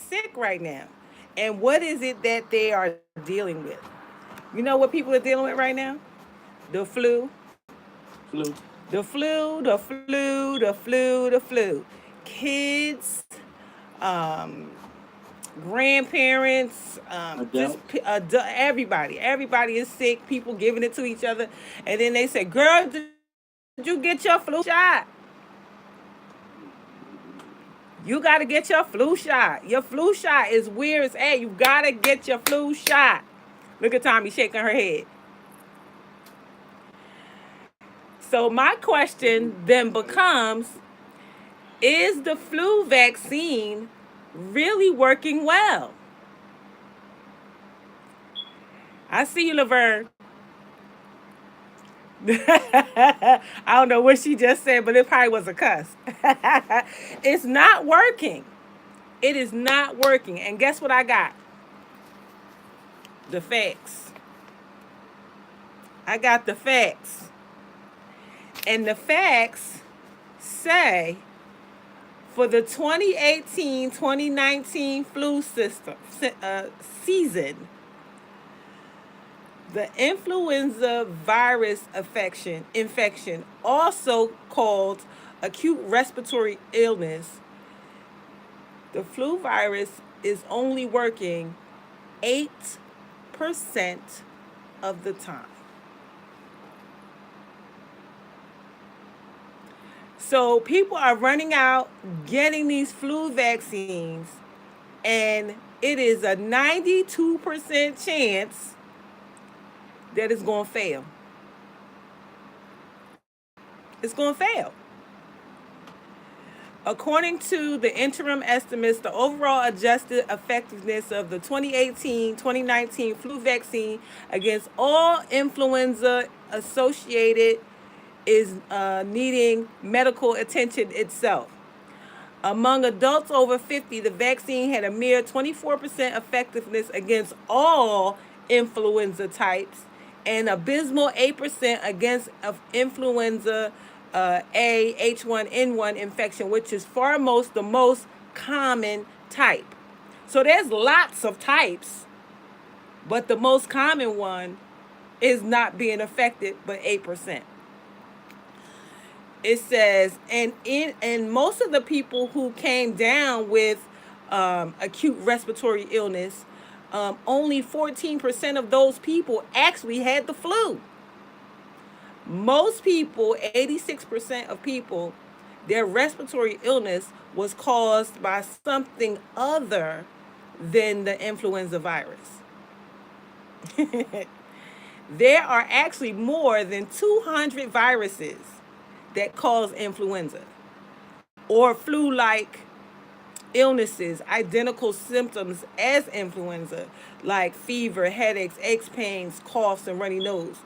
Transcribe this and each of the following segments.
sick right now. And what is it that they are dealing with? You know what people are dealing with right now? The flu, Flu. the flu, the flu, the flu, the flu. Kids, um, grandparents, Adults. everybody is sick. People giving it to each other, and then they say, "Girl, did you get your flu shot? You got to get your flu shot. Your flu shot is where it's at. You got to get your flu shot." Look at Tommy shaking her head. So my question then becomes: is the flu vaccine really working well? I see you, Laverne. I don't know what she just said, but it probably was a cuss. It's not working. It is not working. And guess what I got? The facts. I got the facts. And the facts say for the 2018-2019 flu season, the influenza virus infection, also called acute respiratory illness, the flu virus is only working 8% of the time. So people are running out getting these flu vaccines, and it is a 92% chance that it's going to fail. It's going to fail. According to the interim estimates, the overall adjusted effectiveness of the 2018-2019 flu vaccine against all influenza associated is needing medical attention itself. Among adults over 50, the vaccine had a mere 24% effectiveness against all influenza types and abysmal 8% against influenza A H1N1 infection, which is the most common type. So there's lots of types, but the most common one is not being affected but 8%. It says, and most of the people who came down with acute respiratory illness, only 14% of those people actually had the flu. Most people, 86% of people, their respiratory illness was caused by something other than the influenza virus. There are actually more than 200 viruses that cause influenza or flu like illnesses, identical symptoms as influenza, like fever, headaches, aches, pains, coughs, and runny nose.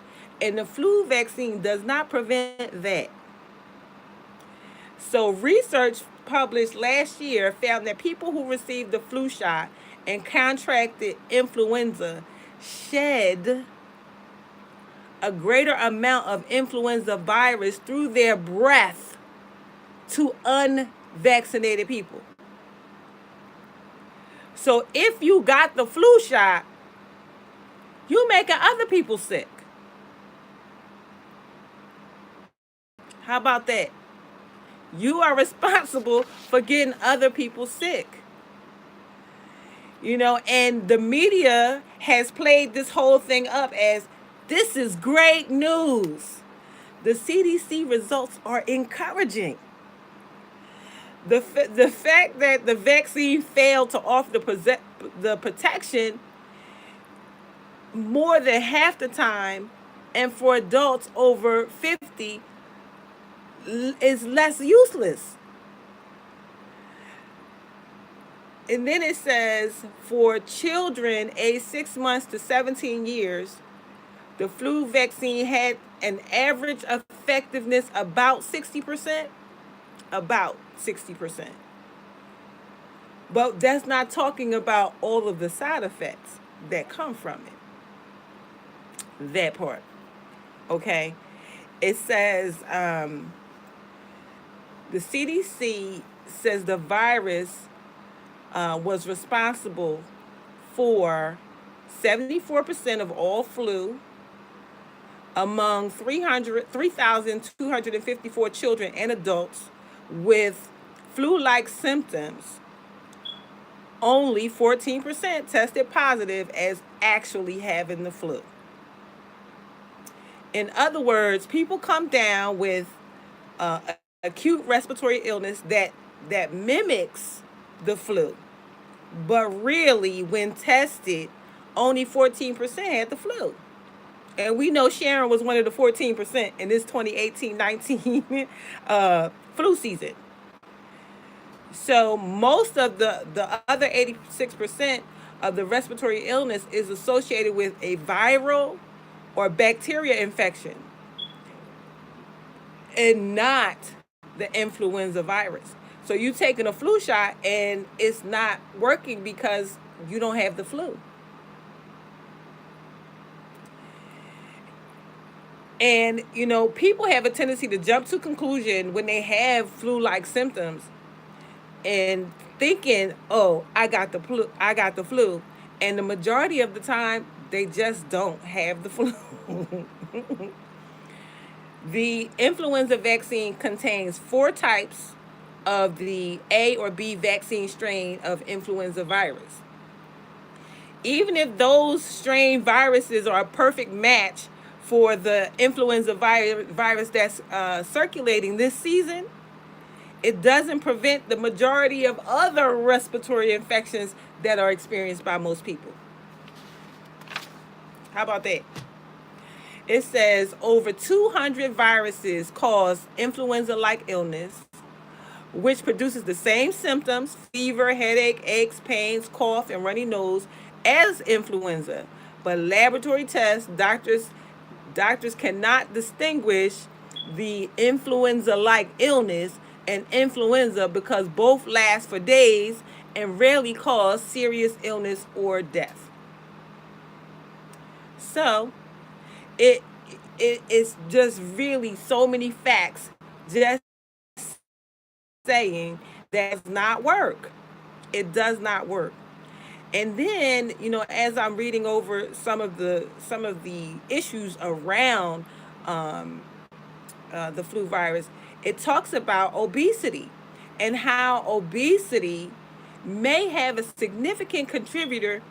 And the flu vaccine does not prevent that. So, research published last year found that people who received the flu shot and contracted influenza shed a greater amount of influenza virus through their breath to unvaccinated people. So if you got the flu shot, you making other people sick. How about that? You are responsible for getting other people sick. And the media has played this whole thing up as this is great news. The CDC results are encouraging. The fact that the vaccine failed to offer the protection more than half the time, and for adults over 50, is less useless. And then it says for children aged 6 months to 17 years, the flu vaccine had an average effectiveness about 60%. About 60%. But that's not talking about all of the side effects that come from it. That part. Okay? It says the CDC says the virus was responsible for 74% of all flu among 3,254 children and adults with flu-like symptoms. Only 14% tested positive as actually having the flu. In other words, people come down with acute respiratory illness that mimics the flu, but really, when tested, only 14% had the flu. And we know Sharon was one of the 14% in this 2018-19 flu season. So most of the other 86% of the respiratory illness is associated with a viral or bacteria infection and not the influenza virus. So you taking a flu shot and it's not working because you don't have the flu. And, people have a tendency to jump to conclusion when they have flu-like symptoms and thinking, oh, I got the flu. And the majority of the time, they just don't have the flu. The influenza vaccine contains 4 types of the A or B vaccine strain of influenza virus. Even if those strain viruses are a perfect match for the influenza virus that's circulating this season, it doesn't prevent the majority of other respiratory infections that are experienced by most people. How about that? It says over 200 viruses cause influenza-like illness, which produces the same symptoms, fever, headache, aches, pains, cough, and runny nose as influenza. But laboratory tests, doctors cannot distinguish the influenza-like illness and influenza because both last for days and rarely cause serious illness or death. So it's just really so many facts just saying that does not work. It does not work. And then, as I'm reading over some of the issues around the flu virus, it talks about obesity and how obesity may have a significant contributor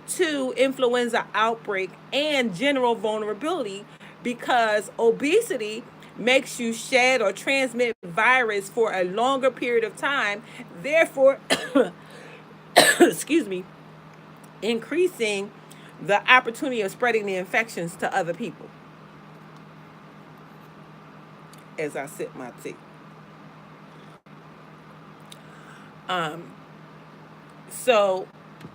to influenza outbreak and general vulnerability because obesity makes you shed or transmit virus for a longer period of time, therefore, excuse me, increasing the opportunity of spreading the infections to other people. As I sip my tea. So,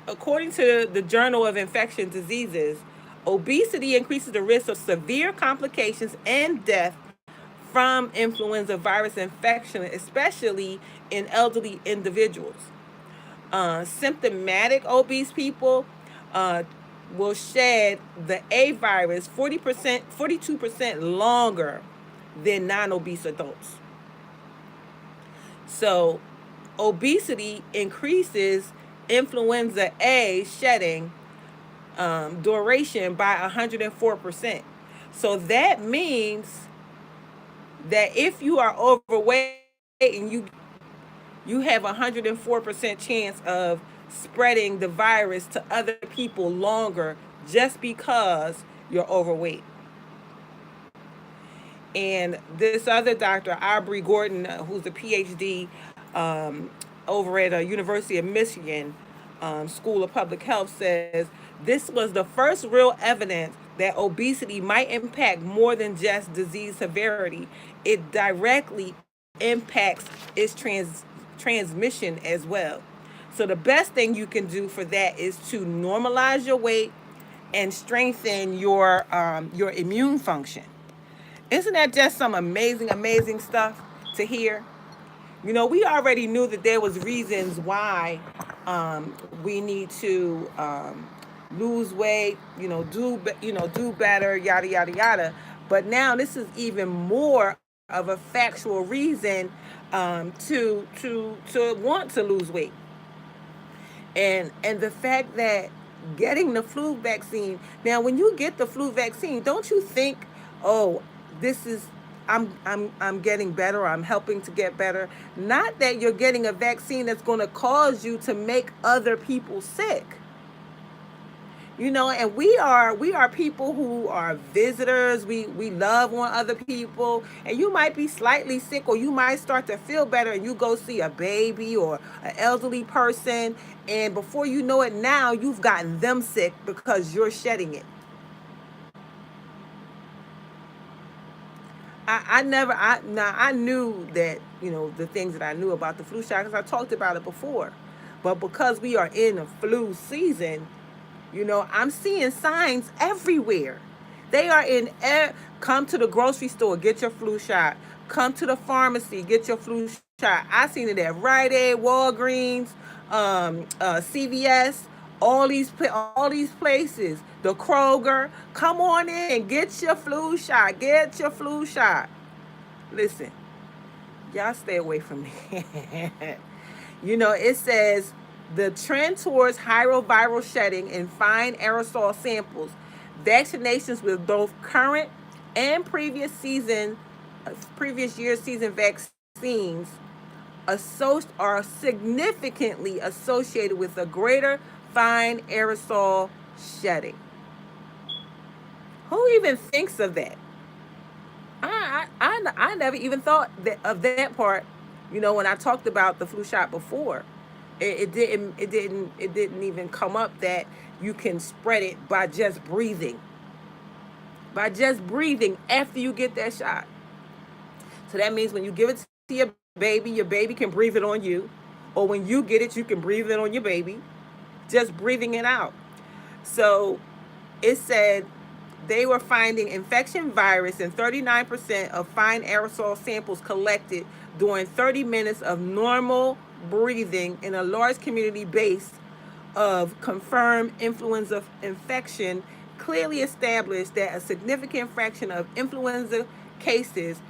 according to the Journal of Infectious Diseases, obesity increases the risk of severe complications and death from influenza virus infection, especially in elderly individuals. Symptomatic obese people will shed the A virus 42% longer than non-obese adults. So, obesity increases influenza A shedding duration by 104%. So that means that if you are overweight and you have 104% chance of spreading the virus to other people longer just because you're overweight. And this other doctor, Aubrey Gordon, who's a PhD over at University of Michigan School of Public Health, says this was the first real evidence that obesity might impact more than just disease severity. It directly impacts its transmission as well. So the best thing you can do for that is to normalize your weight and strengthen your immune function. Isn't that just some amazing stuff to hear? We already knew that there was reasons why we need to lose weight, do better, yada yada yada. But now this is even more of a factual reason to want to lose weight. And the fact that getting the flu vaccine, now when you get the flu vaccine, don't you think, oh, this is, I'm getting better, or I'm helping to get better. Not that you're getting a vaccine that's going to cause you to make other people sick. And we are people who are visitors. We love on other people, and you might be slightly sick, or you might start to feel better, and you go see a baby or an elderly person, and before you know it, now you've gotten them sick because you're shedding it. I knew that, the things that I knew about the flu shot, because I talked about it before, but because we are in a flu season, I'm seeing signs everywhere. They are come to the grocery store, get your flu shot. Come to the pharmacy, get your flu shot. I seen it at Rite Aid, Walgreens, CVS, all these places. The Kroger. Come on in and get your flu shot. Get your flu shot. Listen, y'all stay away from me. It says the trend towards viral shedding in fine aerosol samples, vaccinations with both current and previous year's season vaccines are significantly associated with a greater fine aerosol shedding. Who even thinks of that? I never even thought of that part. When I talked about the flu shot before, it didn't even come up that you can spread it by just breathing. By just breathing after you get that shot. So that means when you give it to your baby can breathe it on you, or when you get it, you can breathe it on your baby. Just breathing it out. So it said they were finding infection virus in 39% of fine aerosol samples collected during 30 minutes of normal breathing in a large community base of confirmed influenza infection, clearly established that a significant fraction of influenza cases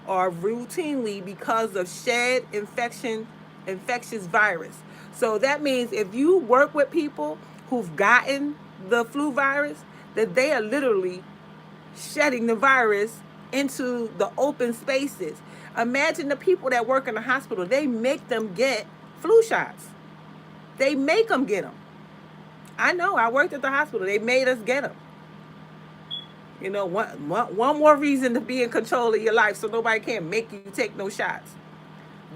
are routinely because of shed infectious virus. So that means if you work with people who've gotten the flu virus, that they are literally shedding the virus into the open spaces. Imagine the people that work in the hospital. They make them get flu shots. They make them get them. I know. I worked at the hospital. They made us get them. One more reason to be in control of your life, so nobody can make you take no shots.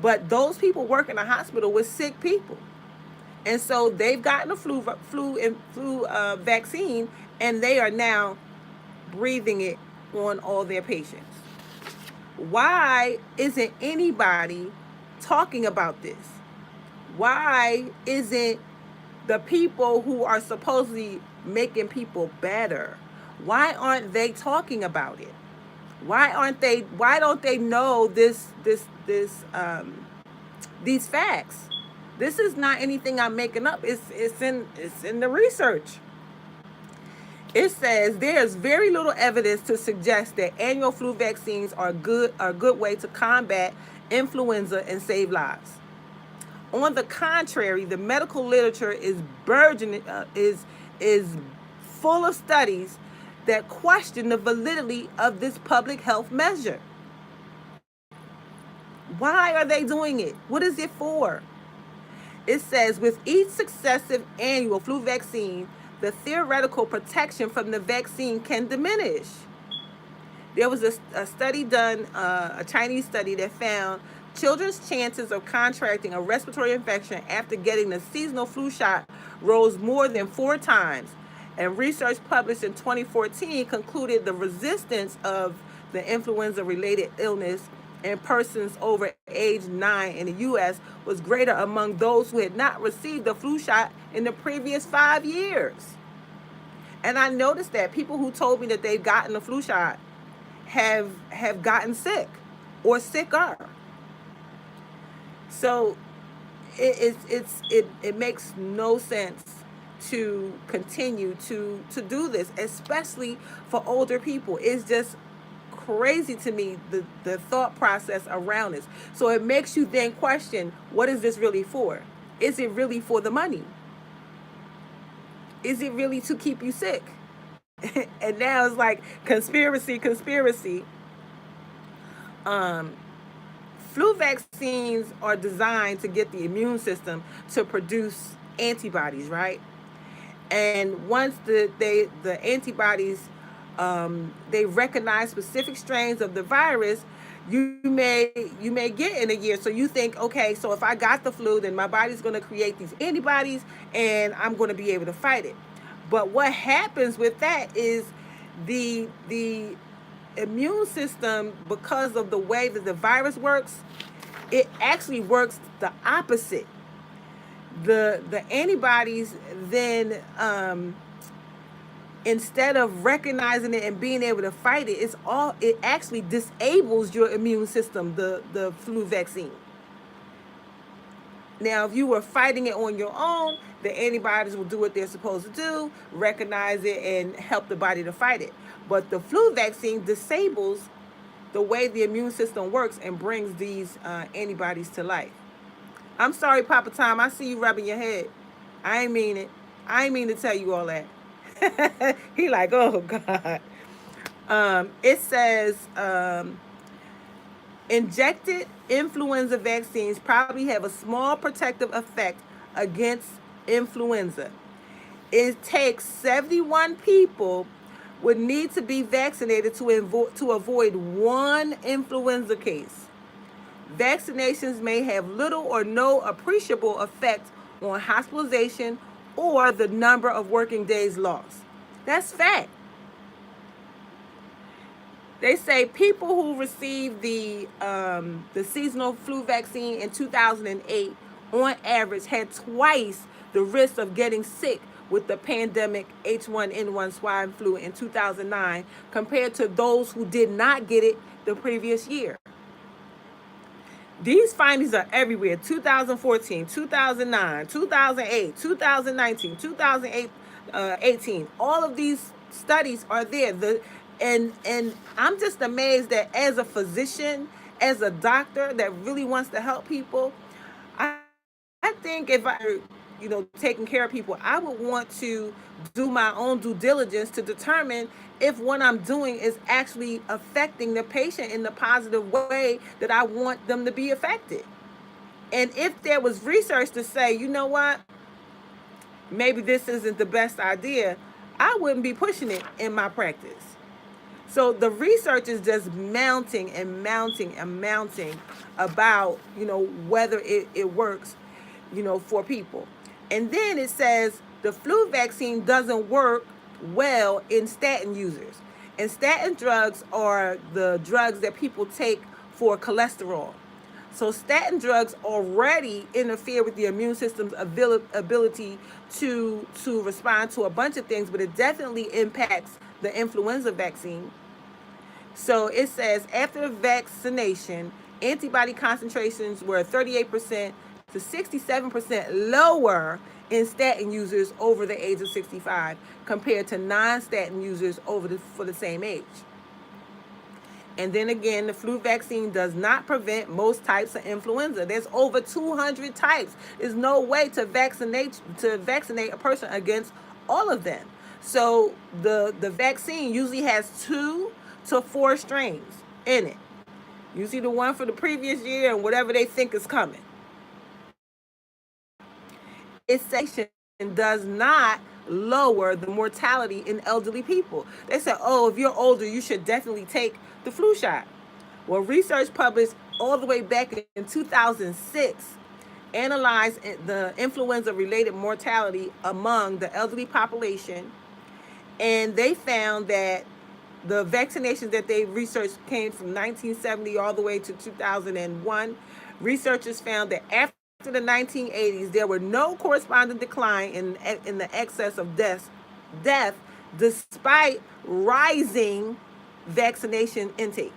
But those people work in the hospital with sick people. And so they've gotten a flu vaccine, and they are now breathing it on all their patients. Why isn't anybody talking about this? Why isn't the people who are supposedly making people better, why aren't they talking about it? Why don't they know these facts? This is not anything I'm making up. It's in the research. It says there's very little evidence to suggest that annual flu vaccines are a good way to combat influenza and save lives. On the contrary, the medical literature is burgeoning, is full of studies that question the validity of this public health measure. Why are they doing it? What is it for? It says with each successive annual flu vaccine, the theoretical protection from the vaccine can diminish. There was a study done, a Chinese study that found children's chances of contracting a respiratory infection after getting the seasonal flu shot rose more than 4 times. And research published in 2014 concluded the resistance of the influenza-related illness in persons over age 9 in the U.S. was greater among those who had not received the flu shot in the previous 5 years. And I noticed that people who told me that they've gotten the flu shot have gotten sick or sicker. So it makes no sense to continue to do this, especially for older people. It's just crazy to me, the thought process around this. So it makes you then question, what is this really for? Is it really for the money? is it really to keep you sick? And now it's like conspiracy. Um, Flu vaccines are designed to get the immune system to produce antibodies, right? And once the antibodies they recognize specific strains of the virus, you may get in a year. So you think, okay, so if I got the flu, then my body's going to create these antibodies, and I'm going to be able to fight it. But what happens with that is the immune system, because of the way that the virus works, it actually works the opposite. The antibodies then instead of recognizing it and being able to fight it, it actually disables your immune system, the flu vaccine. Now, if you were fighting it on your own, the antibodies will do what they're supposed to do, recognize it, and help the body to fight it. But the flu vaccine disables the way the immune system works and brings these antibodies to life. I'm sorry, Papa Tom. I see you rubbing your head. I ain't mean it. I ain't mean to tell you all that. He like, oh, God. It says injected influenza vaccines probably have a small protective effect against influenza. It takes 71 people would need to be vaccinated to avoid one influenza case. Vaccinations may have little or no appreciable effect on hospitalization or the number of working days lost. That's fact. They say people who received the seasonal flu vaccine in 2008, on average, had twice the risk of getting sick with the pandemic H1N1 swine flu in 2009 compared to those who did not get it the previous year. These findings are everywhere. 2014, 2009, 2008, 2019, 2018. All of these studies are there. And I'm just amazed that as a physician, as a doctor that really wants to help people, I think if I taking care of people, I would want to do my own due diligence to determine if what I'm doing is actually affecting the patient in the positive way that I want them to be affected. And if there was research to say, you know what, maybe this isn't the best idea, I wouldn't be pushing it in my practice. So the research is just mounting about, whether it works, for people. And then it says the flu vaccine doesn't work well in statin users. And statin drugs are the drugs that people take for cholesterol. So statin drugs already interfere with the immune system's ability to respond to a bunch of things, but it definitely impacts the influenza vaccine. So it says after vaccination, antibody concentrations were 38% to 67% lower in statin users over the age of 65 compared to non-statin users for the same age. And then again, the flu vaccine does not prevent most types of influenza. There's over 200 types. There's no way to vaccinate a person against all of them. So the vaccine usually has 2 to 4 strains in it. Usually the one for the previous year and whatever they think is coming. Its section does not lower the mortality in elderly people. They said, oh, if you're older, you should definitely take the flu shot. Well, research published all the way back in 2006 analyzed the influenza-related mortality among the elderly population, and they found that the vaccinations that they researched came from 1970 all the way to 2001. Researchers found that after the 1980s, there were no corresponding decline in the excess of death despite rising vaccination intake.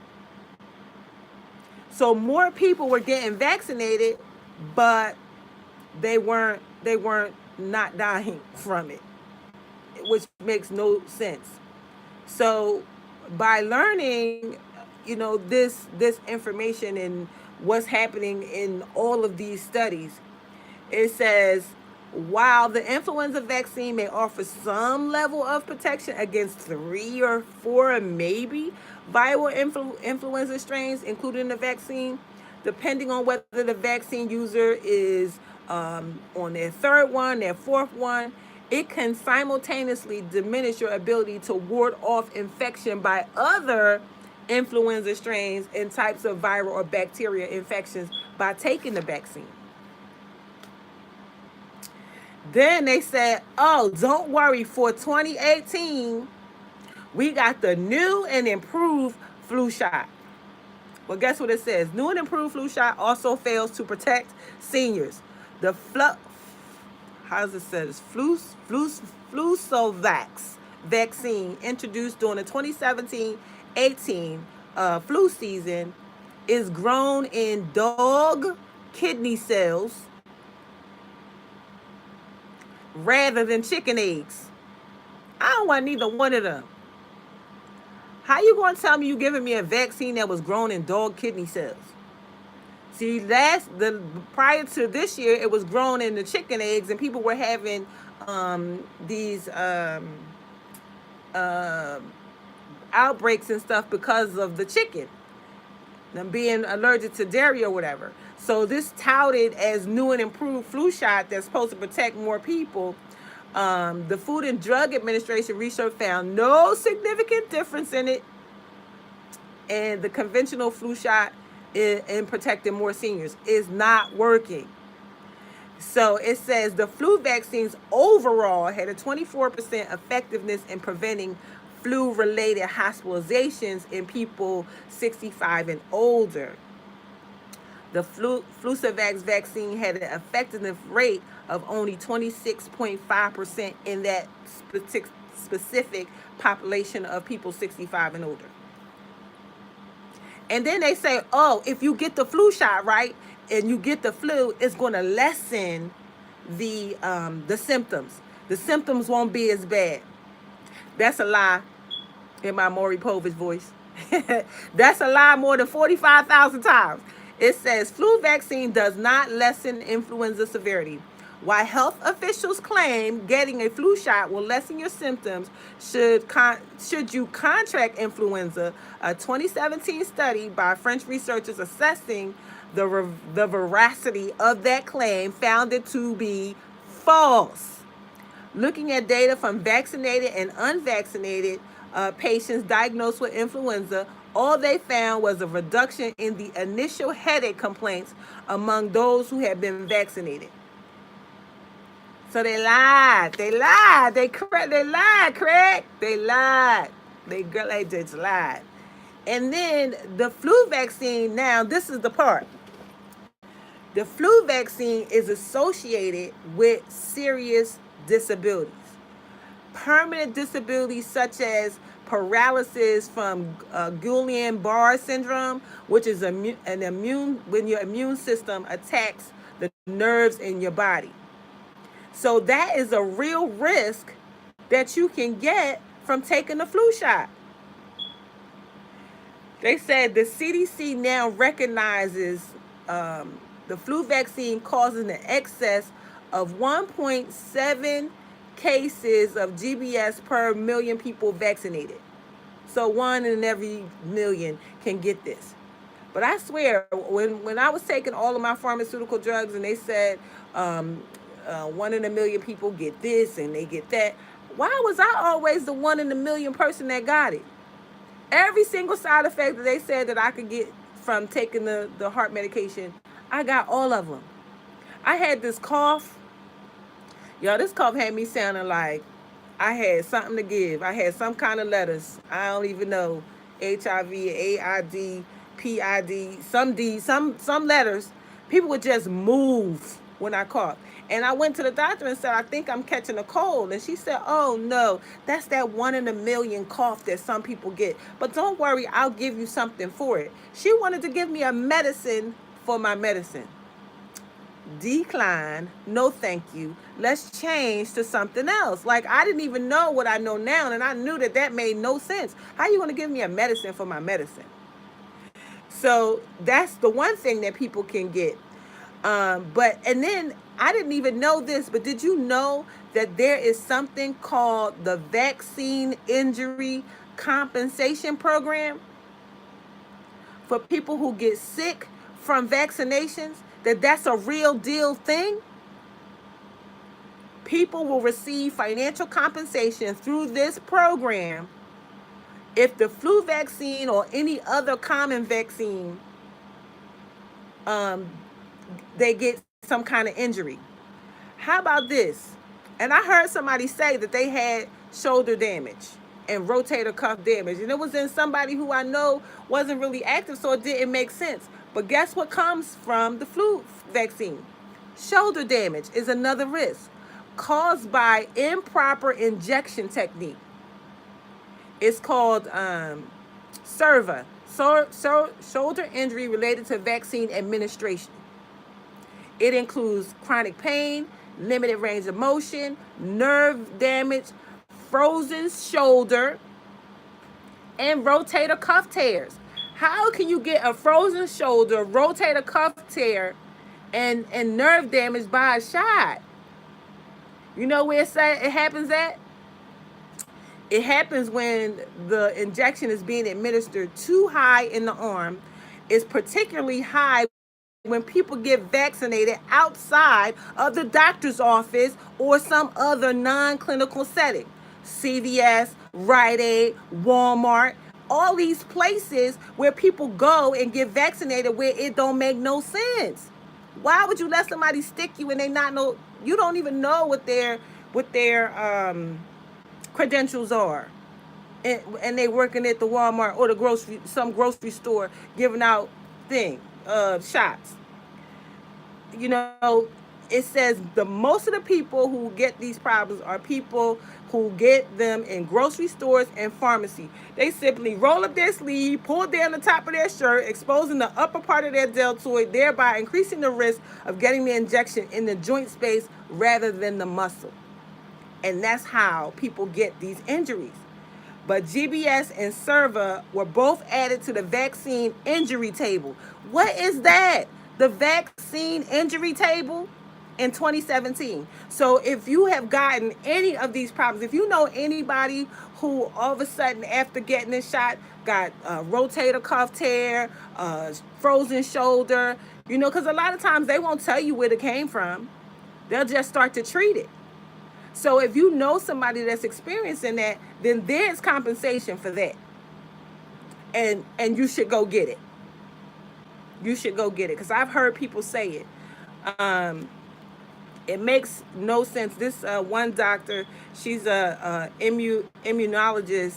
So more people were getting vaccinated, but they weren't not dying from it, which makes no sense. So by learning, this information and what's happening in all of these studies, it says While the influenza vaccine may offer some level of protection against 3 or 4 maybe viral influenza strains included in the vaccine, depending on whether the vaccine user is on their third one, their fourth one, it can simultaneously diminish your ability to ward off infection by other influenza strains and types of viral or bacteria infections by taking the vaccine. Then they said, oh, don't worry, for 2018, we got the new and improved flu shot. Well, guess what it says? New and improved flu shot also fails to protect seniors. The Flusovax vaccine introduced during the 2017-18 flu season is grown in dog kidney cells rather than chicken eggs. I don't want neither one of them. How you going to tell me you giving me a vaccine that was grown in dog kidney cells? See, prior to this year, it was grown in the chicken eggs, and people were having these outbreaks and stuff because of the chicken, them being allergic to dairy or whatever. So this touted as new and improved flu shot that's supposed to protect more people. The Food and Drug Administration research found no significant difference in it, and the conventional flu shot in protecting more seniors is not working. So it says the flu vaccines overall had a 24% effectiveness in preventing flu-related hospitalizations in people 65 and older. The Flusovax vaccine had an effectiveness rate of only 26.5% in that specific population of people 65 and older. And then they say, oh, if you get the flu shot, right, and you get the flu, it's going to lessen the symptoms. The symptoms won't be as bad. That's a lie in my Maury Povich voice. That's a lie more than 45,000 times. It says flu vaccine does not lessen influenza severity. While health officials claim getting a flu shot will lessen your symptoms should you contract influenza, a 2017 study by French researchers assessing the veracity of that claim found it to be false. Looking at data from vaccinated and unvaccinated patients diagnosed with influenza, all they found was a reduction in the initial headache complaints among those who had been vaccinated. So they lied. They lied, Craig. They lied. They just lied. And then the flu vaccine, now this is the part. The flu vaccine is associated with serious disabilities. Permanent disabilities such as paralysis from Guillain-Barré syndrome, which is when your immune system attacks the nerves in your body. So that is a real risk that you can get from taking the flu shot. They said the CDC now recognizes the flu vaccine causing an excess of 1.7 cases of GBS per million people vaccinated. So 1 in every million can get this. But I swear, when I was taking all of my pharmaceutical drugs and they said 1 in a million people get this and they get that, why was I always the 1 in a million person that got it? Every single side effect that they said that I could get from taking the heart medication, I got all of them. I had this cough. Y'all, this cough had me sounding like I had something to give. I had some kind of letters. I don't even know. HIV, AID, PID, some D, some letters. People would just move when I coughed. And I went to the doctor and said, I think I'm catching a cold. And she said, oh, no, that's that 1 in a million cough that some people get. But don't worry, I'll give you something for it. She wanted to give me a medicine for my medicine. Decline, no thank you. Let's change to something else. Like, I didn't even know what I know now, and I knew that made no sense. How are you going to give me a medicine for my medicine? So that's the one thing that people can get. And then I didn't even know this, but did you know that there is something called the Vaccine Injury Compensation Program for people who get sick from vaccinations? That's a real deal thing. People will receive financial compensation through this program if the flu vaccine or any other common vaccine, they get some kind of injury. How about this? And I heard somebody say that they had shoulder damage and rotator cuff damage, and it was in somebody who I know wasn't really active, so it didn't make sense. But guess what comes from the flu vaccine? Shoulder damage is another risk caused by improper injection technique. It's called SIRVA, shoulder injury related to vaccine administration. It includes chronic pain, limited range of motion, nerve damage, frozen shoulder, and rotator cuff tears. How can you get a frozen shoulder, rotator cuff tear, and nerve damage by a shot? You know where it happens at? It happens when the injection is being administered too high in the arm. It's particularly high when people get vaccinated outside of the doctor's office or some other non-clinical setting. CVS, Rite Aid, Walmart, all these places where people go and get vaccinated where it don't make no sense. Why would you let somebody stick you and they not know? You don't even know what their credentials are, and they working at the Walmart or some grocery store giving out shots. You know, it says most of the people who get these problems are people who get them in grocery stores and pharmacy. They simply roll up their sleeve, pull down the top of their shirt, exposing the upper part of their deltoid, thereby increasing the risk of getting the injection in the joint space rather than the muscle. And that's how people get these injuries. But GBS and SIRVA were both added to the vaccine injury table. What is that? The vaccine injury table in 2017. So if you have gotten any of these problems, if you know anybody who all of a sudden after getting this shot got a rotator cuff tear, frozen shoulder, because a lot of times they won't tell you where it came from. They'll just start to treat it. So if you know somebody that's experiencing that, then there's compensation for that. And you should go get it. You should go get it. Because I've heard people say it. It makes no sense. This one doctor, she's a immunologist,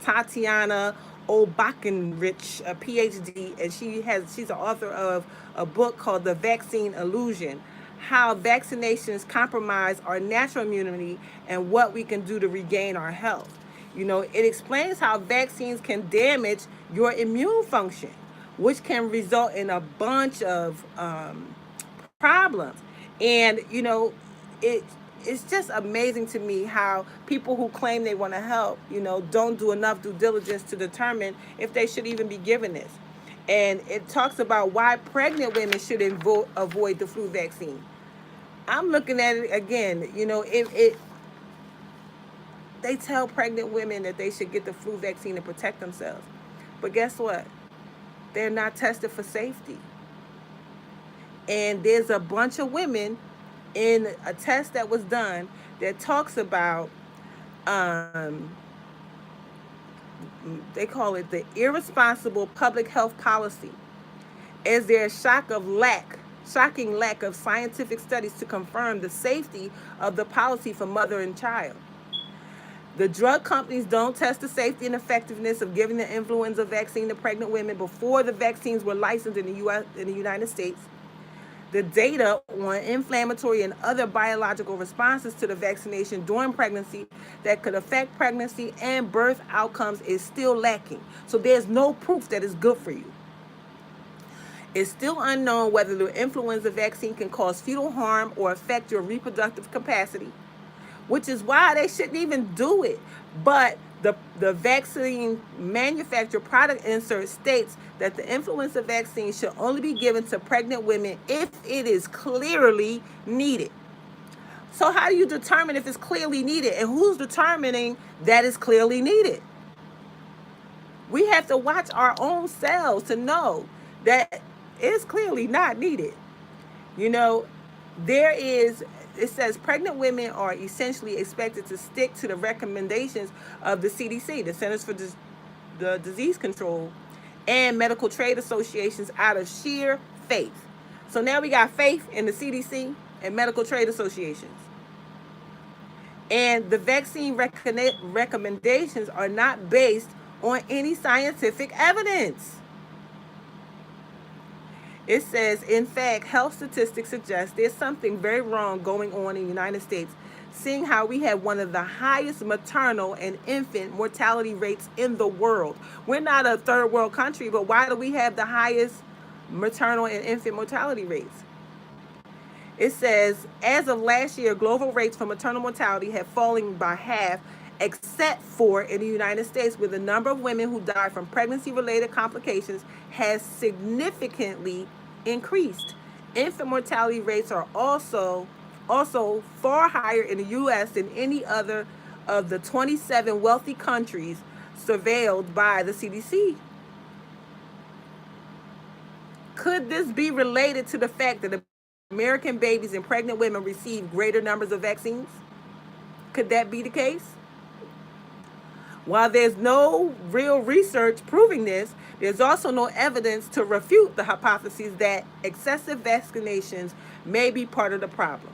Tatiana Obakenrich, a PhD, and she's the author of a book called The Vaccine Illusion: How Vaccinations Compromise Our Natural Immunity and What We Can Do to Regain Our Health. It explains how vaccines can damage your immune function, which can result in a bunch of problems. And, it's just amazing to me how people who claim they want to help, don't do enough due diligence to determine if they should even be given this. And it talks about why pregnant women should avoid the flu vaccine. I'm looking at it again, they tell pregnant women that they should get the flu vaccine to protect themselves. But guess what? They're not tested for safety. And there's a bunch of women in a test that was done that talks about, they call it the irresponsible public health policy, as there's shocking lack of scientific studies to confirm the safety of the policy for mother and child. The drug companies don't test the safety and effectiveness of giving the influenza vaccine to pregnant women before the vaccines were licensed in the United States. The data on inflammatory and other biological responses to the vaccination during pregnancy that could affect pregnancy and birth outcomes is still lacking. So there's no proof that it's good for you. It's still unknown whether the influenza vaccine can cause fetal harm or affect your reproductive capacity, which is why they shouldn't even do it. But The vaccine manufacturer product insert states that the influenza vaccine should only be given to pregnant women if it is clearly needed. So how do you determine if it's clearly needed, and who's determining that it's clearly needed? We have to watch our own selves to know that it's clearly not needed. You know, it says pregnant women are essentially expected to stick to the recommendations of the CDC, the Centers for the Disease Control, and medical trade associations out of sheer faith. So now we got faith in the CDC and medical trade associations. And the vaccine recommendations are not based on any scientific evidence. It says, in fact, health statistics suggest there's something very wrong going on in the United States, seeing how we have one of the highest maternal and infant mortality rates in the world. We're not a third world country, but why do we have the highest maternal and infant mortality rates? It says, as of last year, global rates for maternal mortality have fallen by half, except for in the United States, where the number of women who die from pregnancy-related complications has significantly increased. Infant mortality rates are also far higher in the U.S. than any other of the 27 wealthy countries surveilled by the CDC. Could this be related to the fact that American babies and pregnant women receive greater numbers of vaccines? Could that be the case? While there's no real research proving this, there's also no evidence to refute the hypothesis that excessive vaccinations may be part of the problem.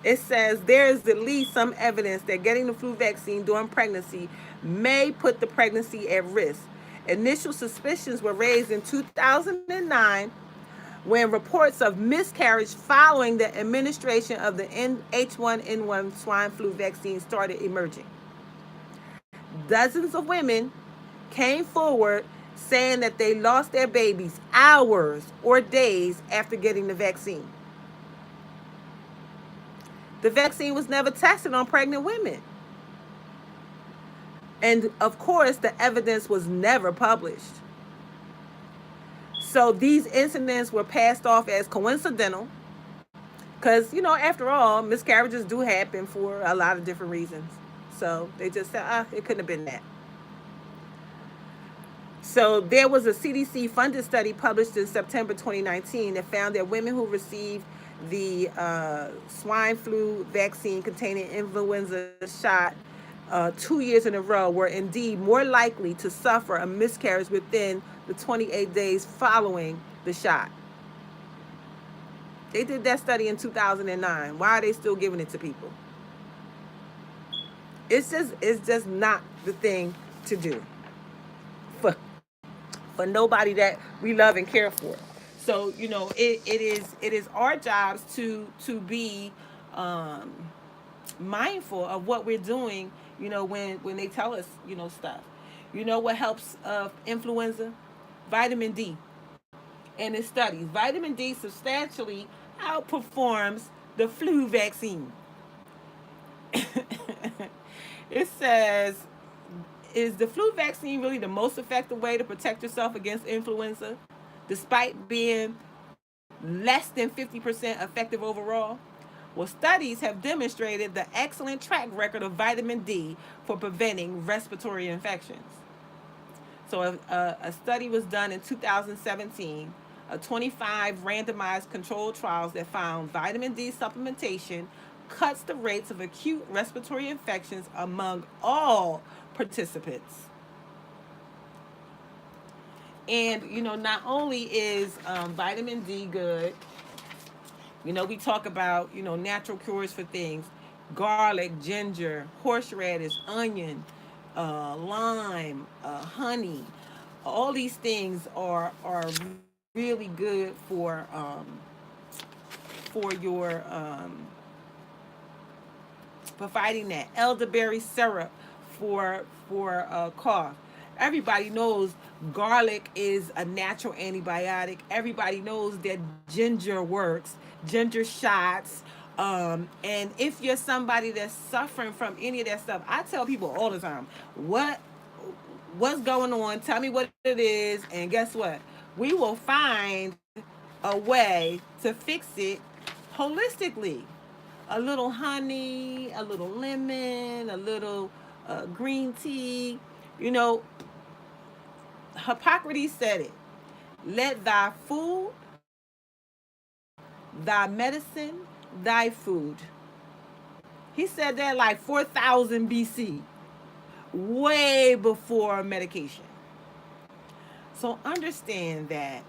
It says there is at least some evidence that getting the flu vaccine during pregnancy may put the pregnancy at risk. Initial suspicions were raised in 2009 when reports of miscarriage following the administration of the H1N1 swine flu vaccine started emerging. Dozens of women came forward saying that they lost their babies hours or days after getting the vaccine. The vaccine was never tested on pregnant women. And of course, the evidence was never published. So these incidents were passed off as coincidental because, after all, miscarriages do happen for a lot of different reasons. So they just said, it couldn't have been that. So there was a CDC-funded study published in September 2019 that found that women who received the swine flu vaccine containing influenza shot 2 years in a row were indeed more likely to suffer a miscarriage within the 28 days following the shot. They did that study in 2009. Why are they still giving it to people? It's just not the thing to do for nobody that we love and care for. So it is our jobs to be mindful of what we're doing. When they tell us stuff. What helps influenza? Vitamin D. And in studies, vitamin D substantially outperforms the flu vaccine. It says, is the flu vaccine really the most effective way to protect yourself against influenza, despite being less than 50% effective overall? Well, studies have demonstrated the excellent track record of vitamin D for preventing respiratory infections. So a study was done in 2017, 25 randomized controlled trials that found vitamin D supplementation cuts the rates of acute respiratory infections among all participants. And, not only is vitamin D good, we talk about, natural cures for things. Garlic, ginger, horseradish, onion, lime, honey. All these things are really good for your providing that. Elderberry syrup for cough. Everybody knows garlic is a natural antibiotic. Everybody knows that ginger works. Ginger shots, And if you're somebody that's suffering from any of that stuff, I tell people all the time, what's going on? Tell me what it is, and guess what? We will find a way to fix it holistically. A little honey, a little lemon, a little green tea. You know, Hippocrates said it. Let thy food, thy medicine, thy food. He said that like 4,000 BC, way before medication. So understand that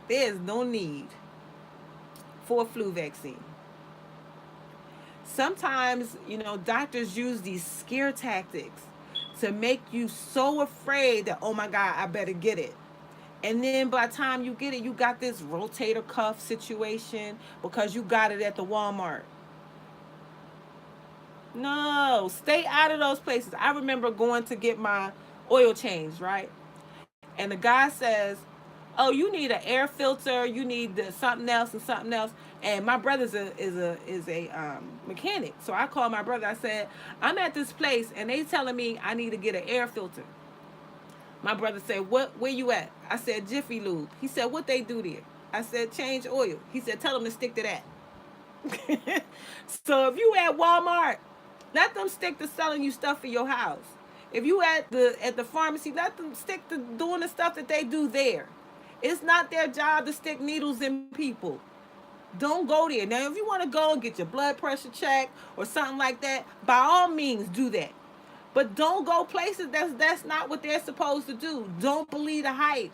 there is no need for a flu vaccine. Sometimes, doctors use these scare tactics to make you so afraid that, oh my God, I better get it. And then by the time you get it, you got this rotator cuff situation because you got it at the Walmart. No, stay out of those places. I remember going to get my oil changed, right? And the guy says, "Oh, you need an air filter. You need something else and something else." And my brother's a mechanic, so I called my brother. I said, "I'm at this place, and they telling me I need to get an air filter." My brother said, "What? Where you at?" I said, "Jiffy Lube." He said, "What they do there?" I said, "Change oil." He said, "Tell them to stick to that." So if you at Walmart, let them stick to selling you stuff for your house. If you at the pharmacy, let them stick to doing the stuff that they do there. It's not their job to stick needles in people. Don't go there. Now, if you want to go and get your blood pressure checked or something like that, by all means do that. But don't go places that's not what they're supposed to do. Don't believe the hype.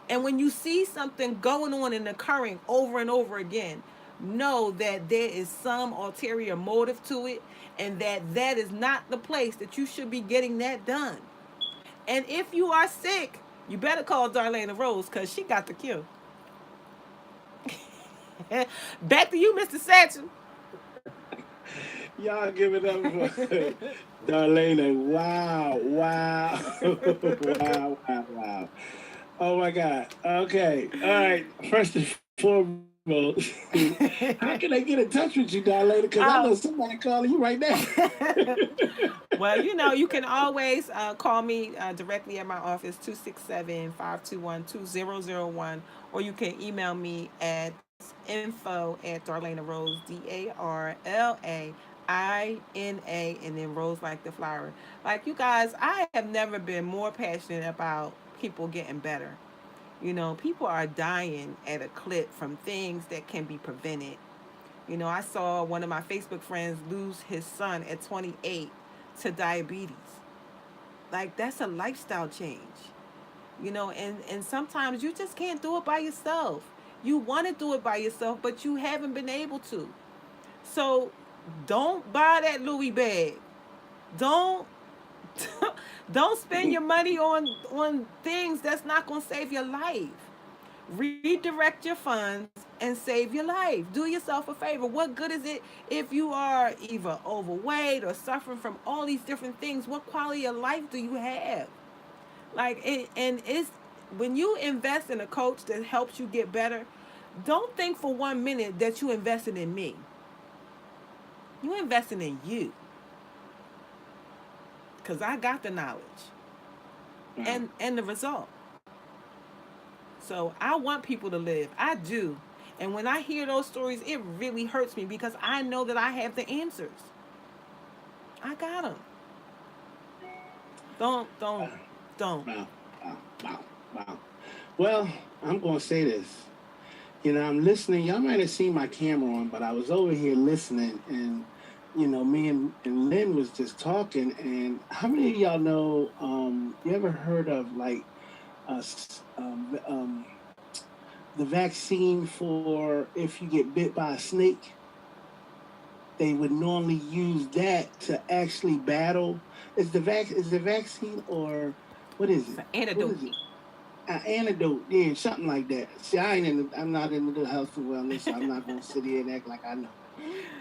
And when you see something going on and occurring over and over again, know that there is some ulterior motive to it, and that is not the place that you should be getting that done. And if you are sick, you better call Darlene Rose because she got the cure. Back to you, Mr. Satchel. Y'all give it up for Darlene. Wow, wow, wow, wow, wow. Oh my God. Okay. All right. First and foremost, how can I get in touch with you, Darlene? Because I know somebody calling you right now. Well, you can always call me directly at my office, 267-521-2001, or you can email me at info@Darlena Rose, DARLAINA, and then Rose like the flower. Like, you guys, I have never been more passionate about people getting better. People are dying at a clip from things that can be prevented. I saw one of my Facebook friends lose his son at 28 to diabetes. Like, that's a lifestyle change. And sometimes you just can't do it by yourself. You want to do it by yourself, but you haven't been able to. So don't buy that Louis bag. Don't don't spend your money on things that's not going to save your life. Redirect your funds and save your life. Do yourself a favor. What good is it if you are either overweight or suffering from all these different things? What quality of life do you have? Like, and it's when you invest in a coach that helps you get better, don't think for 1 minute that you invested in me. You investing in you. Because I got the knowledge and the result. So I want people to live. I do. And when I hear those stories, it really hurts me because I know that I have the answers. I got them. Don't. Wow, wow, wow, wow. Well, I'm going to say this. I'm listening. Y'all might have seen my camera on, but I was over here listening, and me and Lynn was just talking. And how many of y'all know? You ever heard of like us? The vaccine for if you get bit by a snake, they would normally use that to actually battle. Is the vaccine or what is it? Antidote. What is it? An antidote, yeah, something like that. See, I'm not into the health and wellness, so I'm not gonna sit here and act like I know.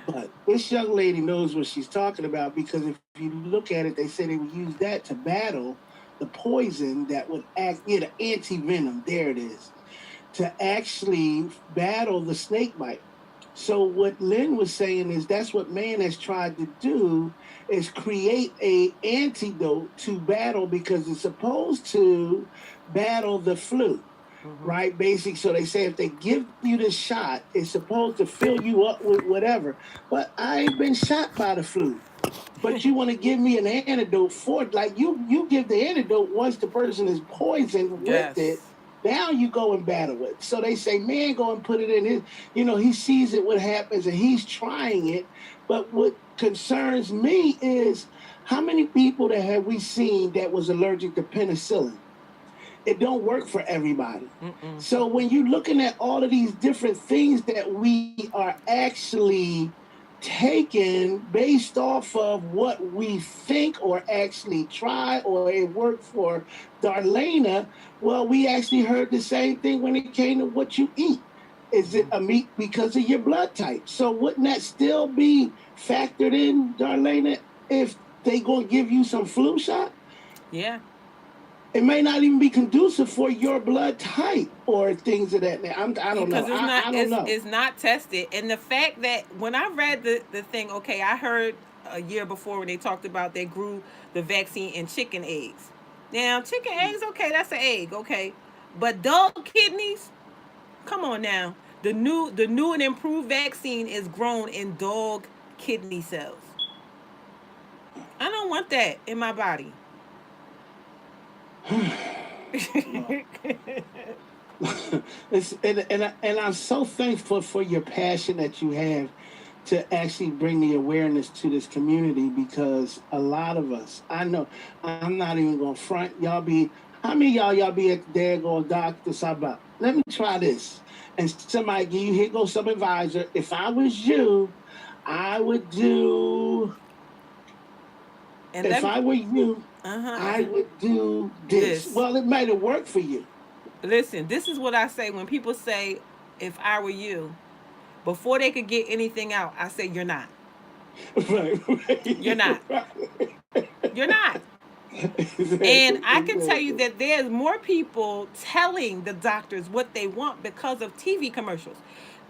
But this young lady knows what she's talking about because if you look at it, they say they would use that to battle the poison that would act, the anti venom. There it is, to actually battle the snake bite. So what Lynn was saying is that's what man has tried to do is create a antidote to battle because it's supposed to battle the flu, Mm-hmm. right? Basic. So they say if they give you this shot, it's supposed to fill you up with whatever. But I ain't been shot by the flu. But you want to give me an antidote for it. Like you give the antidote once the person is poisoned with it. Yes. Now you go and battle it. So they say, man, go and put it in his, he sees it, what happens, and he's trying it. But what concerns me is how many people that have we seen that was allergic to penicillin? It don't work for everybody. Mm-mm. So when you're looking at all of these different things that we are actually taken based off of what we think or actually try or it worked for Darlena, well, we actually heard the same thing when it came to what you eat. Is it a meat because of your blood type? So wouldn't that still be factored in, Darlena, if they gonna give you some flu shot? Yeah. It may not even be conducive for your blood type or things of that. I don't know. Because I don't know. it's not tested. And the fact that when I read the thing, okay, I heard a year before when they talked about they grew the vaccine in chicken eggs. Now, chicken eggs, okay, that's an egg, okay. But dog kidneys, come on now. The new and improved vaccine is grown in dog kidney cells. I don't want that in my body. And I'm so thankful for your passion that you have to actually bring the awareness to this community because a lot of us, I know, I'm not even gonna front. How many y'all be at the daggone doctor? Talk about, let me try this, and somebody give you here goes some advisor. If I was you, I would do. And If I were you, uh-huh. I would do this. This. Well, it might have worked for you. Listen, this is what I say when people say, if I were you, before they could get anything out, I say, you're not. Right, You're not. right. You're not. And Exactly, I can tell you exactly. that there's more people telling the doctors what they want because of TV commercials.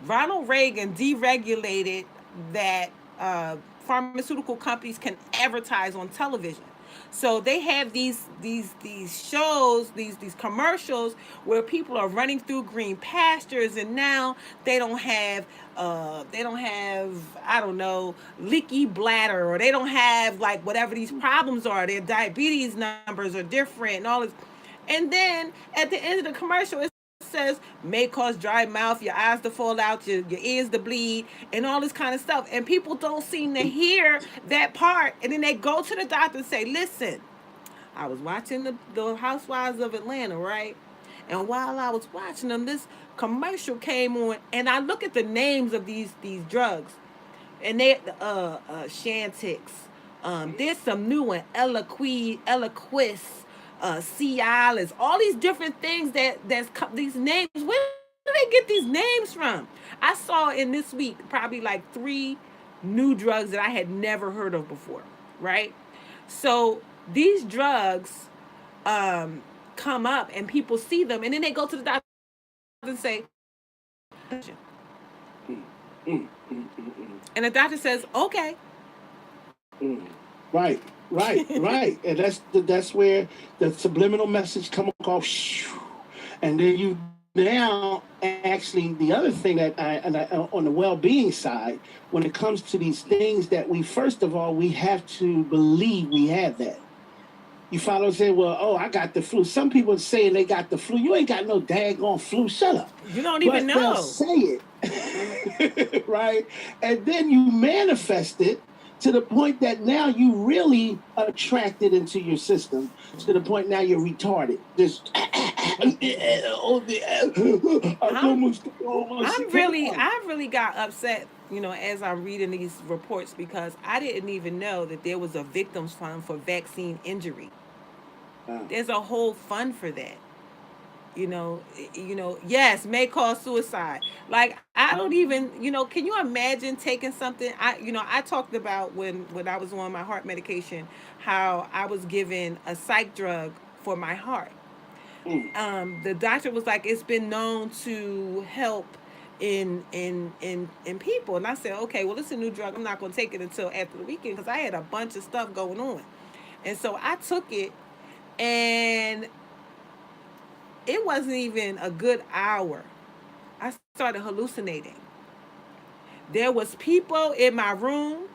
Ronald Reagan deregulated that pharmaceutical companies can advertise on television. So they have these shows, these commercials where people are running through green pastures, and now they don't have I don't know, leaky bladder, or they don't have like whatever these problems are. Their diabetes numbers are different and all this. And then at the end of the commercial, it says may cause dry mouth, your eyes to fall out, your ears to bleed, and all this kind of stuff. And people don't seem to hear that part. And then they go to the doctor and say, listen, I was watching the Housewives of Atlanta, right? And while I was watching them, this commercial came on, and I look at the names of these drugs, and they Chantix. There's some new one, Eliquis, Cialis, all these different things these names. Where do they get these names from? I saw in this week probably like 3 new drugs that I had never heard of before, right? So these drugs um, come up and people see them, and then they go to the doctor and say, Mm, mm, mm, mm, mm. and the doctor says, okay. Mm. Right, right. And that's where the subliminal message come across, and then you now actually the other thing that on the well-being side, when it comes to these things that we first of all we have to believe we have that. You follow what I'm saying? Well, oh, I got the flu. Some people saying they got the flu. You ain't got no daggone flu. Shut up. You don't even But they'll know. say it, right? And then you manifest it to the point that now you really attract it into your system to the point now you're retarded. Just I'm I really got upset, as I'm reading these reports, because I didn't even know that there was a victims fund for vaccine injury. There's a whole fund for that. Yes, may cause suicide. Like, I don't even, can you imagine taking something? I talked about when I was on my heart medication, how I was given a psych drug for my heart. Mm. The doctor was like, it's been known to help in people. And I said, okay, well, it's a new drug. I'm not going to take it until after the weekend because I had a bunch of stuff going on. And so I took it, and it wasn't even a good hour. I started hallucinating. There was people in my room.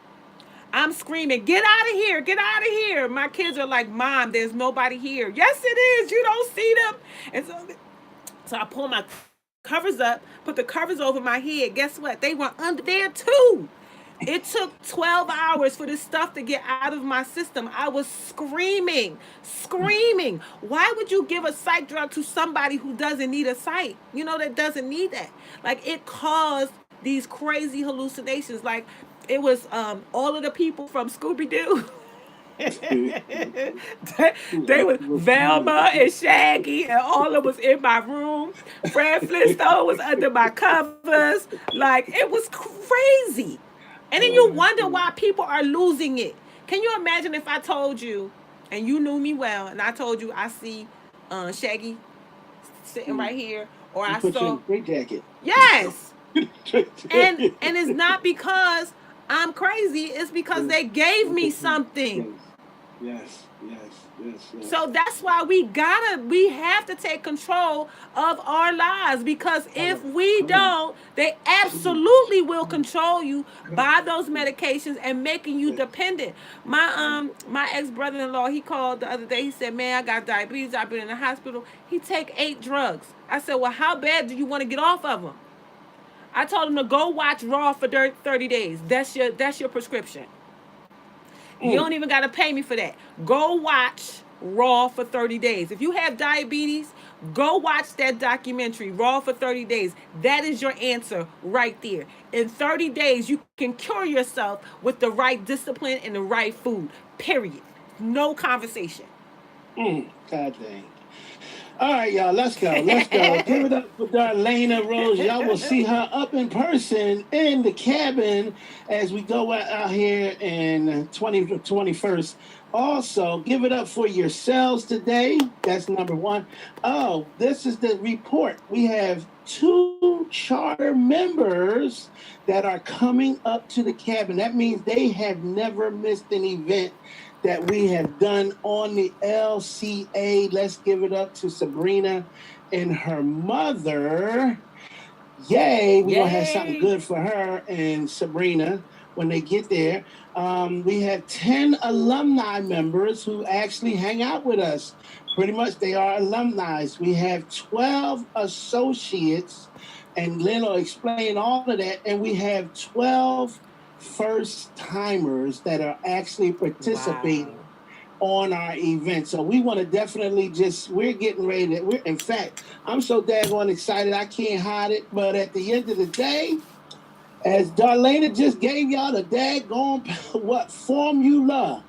I'm screaming, get out of here, get out of here. My kids are like, Mom, there's nobody here. Yes, it is. You don't see them. And so I pull my covers up, put the covers over my head. Guess what? They were under there too. It took 12 hours for this stuff to get out of my system. I was screaming, screaming. Why would you give a psych drug to somebody who doesn't need a psych? You know, that doesn't need that. Like, it caused these crazy hallucinations. Like, it was all of the people from Scooby Doo. They was Velma and Shaggy, and all of them was in my room. Fred Flintstone was under my covers. Like, it was crazy. And then you wonder why people are losing it. Can you imagine if I told you, and you knew me well, and I told you I see Shaggy sitting right here, or I Put you in saw a straight jacket. yes, and it's not because I'm crazy. It's because they gave me something. Yes. So that's why we have to take control of our lives, because if we don't, they absolutely will control you by those medications and making you dependent. My ex-brother-in-law, he called the other day. He said, "Man, I got diabetes. I've been in the hospital." He take 8 drugs. I said, "Well, how bad do you want to get off of them?" I told him to go watch Raw for 30 days. That's your prescription. You don't even got to pay me for that. Go watch Raw for 30 days. If you have diabetes, go watch that documentary, Raw for 30 days. That is your answer right there. In 30 days, you can cure yourself with the right discipline and the right food. Period. No conversation. God dang. All right, y'all, let's go. Let's go. Give it up for Darlena Rose. Y'all will see her up in person in the cabin as we go out here in 21st. Also, give it up for yourselves today. That's number one. Oh, this is the report. We have 2 charter members that are coming up to the cabin. That means they have never missed an event that we have done on the LCA. Let's give it up to Sabrina and her mother. Yay, we're going to have something good for her and Sabrina when they get there. We have 10 alumni members who actually hang out with us. Pretty much they are alumni. We have 12 associates, and Lynn will explain all of that. And we have 12 first timers that are actually participating on our event. So we want to definitely we're getting ready to, in fact, I'm so daggone excited, I can't hide it. But at the end of the day, as Darlena just gave y'all the daggone what formula,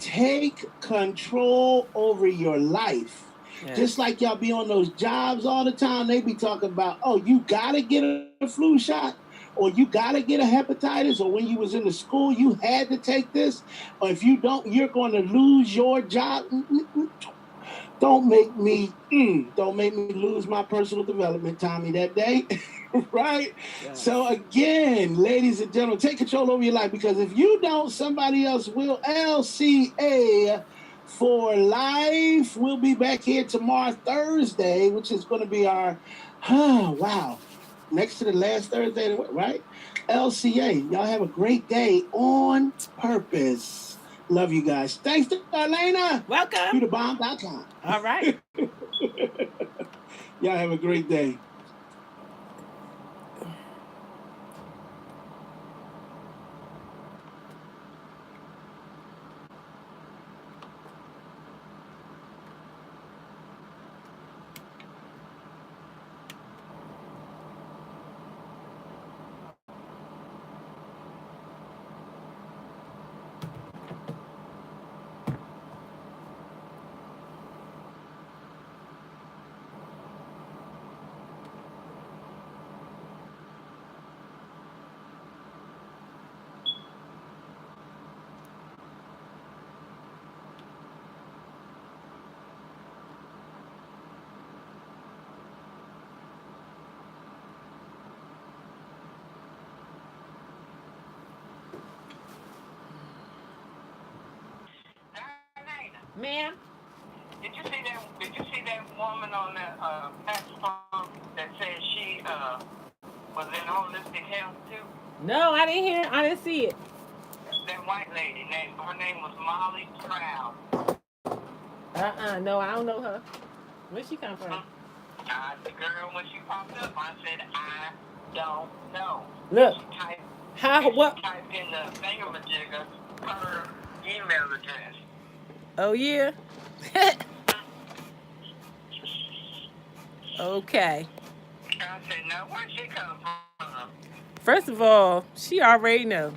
take control over your life. Yes. Just like y'all be on those jobs all the time, they be talking about, oh, you got to get a flu shot, or you got to get a hepatitis, or when you was in the school, you had to take this, or if you don't, you're going to lose your job. Don't make me lose my personal development, Tommy, that day. Right? Yes. So again, ladies and gentlemen, take control over your life, because if you don't, somebody else will. LCA for life. We'll be back here tomorrow, Thursday, which is going to be our, next to the last Thursday, right? LCA. Y'all have a great day on purpose. Love you guys. Thanks to Darlena. Welcome. ToTheBomb.com. All right. Y'all have a great day. Ma'am? Did you see that woman on that platform that said she was in holistic health too? No, I didn't hear. I didn't see it. That white lady, her name was Molly Stroud. No, I don't know her. Where she come from? The girl, when she popped up, I said, I don't know. Look. She typed in the thingamajigger her email address. Oh, yeah? Okay. I said, no, where she come from? First of all, she already know.